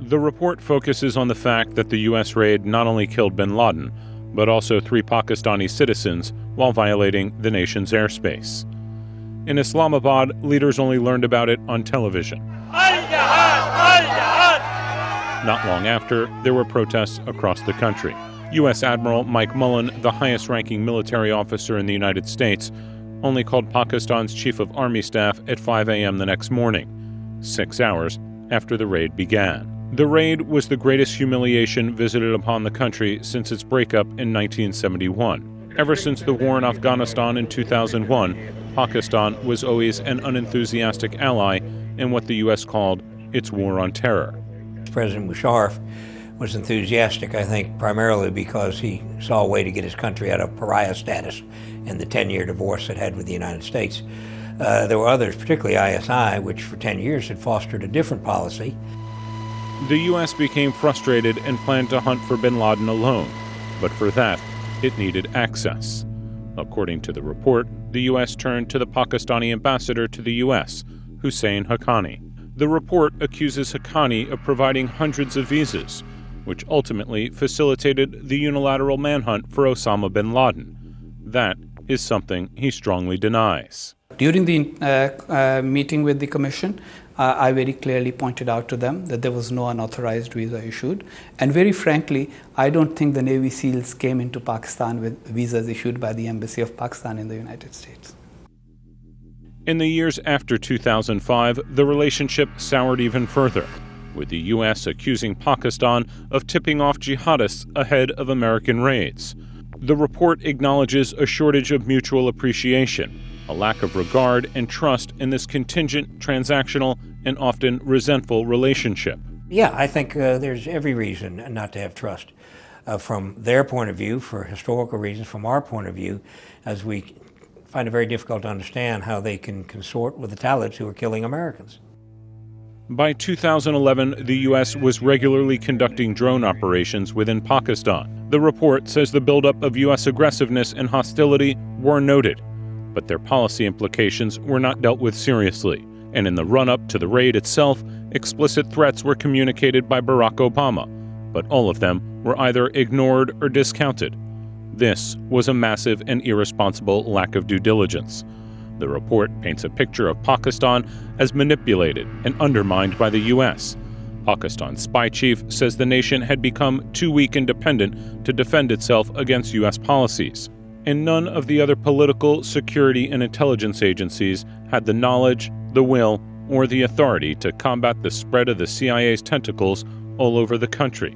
The report focuses on the fact that the U.S. raid not only killed bin Laden, but also 3 Pakistani citizens while violating the nation's airspace. In Islamabad, leaders only learned about it on television. Not long after, there were protests across the country. U.S. Admiral Mike Mullen, the highest-ranking military officer in the United States, only called Pakistan's Chief of Army Staff at 5 a.m. the next morning, 6 hours after the raid began. The raid was the greatest humiliation visited upon the country since its breakup in 1971. Ever since the war in Afghanistan in 2001, Pakistan was always an unenthusiastic ally in what the U.S. called its war on terror. President Musharraf was enthusiastic, I think, primarily because he saw a way to get his country out of pariah status in the 10-year divorce it had with the United States. There were others, particularly ISI, which for 10 years had fostered a different policy. The U.S. became frustrated and planned to hunt for bin Laden alone, but for that, it needed access. According to the report, the U.S. turned to the Pakistani ambassador to the U.S., Hussein Haqqani. The report accuses Haqqani of providing hundreds of visas, which ultimately facilitated the unilateral manhunt for Osama bin Laden. That is something he strongly denies. During the meeting with the Commission, I very clearly pointed out to them that there was no unauthorized visa issued. And very frankly, I don't think the Navy SEALs came into Pakistan with visas issued by the Embassy of Pakistan in the United States. In the years after 2005, the relationship soured even further, with the U.S. accusing Pakistan of tipping off jihadists ahead of American raids. The report acknowledges a shortage of mutual appreciation, a lack of regard and trust in this contingent, transactional, and often resentful relationship. Yeah, I think there's every reason not to have trust. From their point of view, for historical reasons, from our point of view, as we find it very difficult to understand how they can consort with the Talibs who are killing Americans. By 2011, the U.S. was regularly conducting drone operations within Pakistan. The report says the buildup of U.S. aggressiveness and hostility were noted, but their policy implications were not dealt with seriously. And in the run-up to the raid itself, explicit threats were communicated by Barack Obama, but all of them were either ignored or discounted. This was a massive and irresponsible lack of due diligence. The report paints a picture of Pakistan as manipulated and undermined by the U.S. Pakistan's spy chief says the nation had become too weak and dependent to defend itself against U.S. policies. And none of the other political, security, and intelligence agencies had the knowledge, the will, or the authority to combat the spread of the CIA's tentacles all over the country.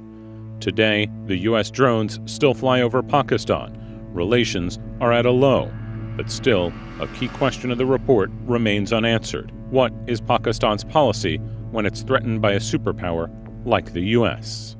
Today, the U.S. drones still fly over Pakistan. Relations are at a low, but still, a key question of the report remains unanswered. What is Pakistan's policy when it's threatened by a superpower like the U.S.?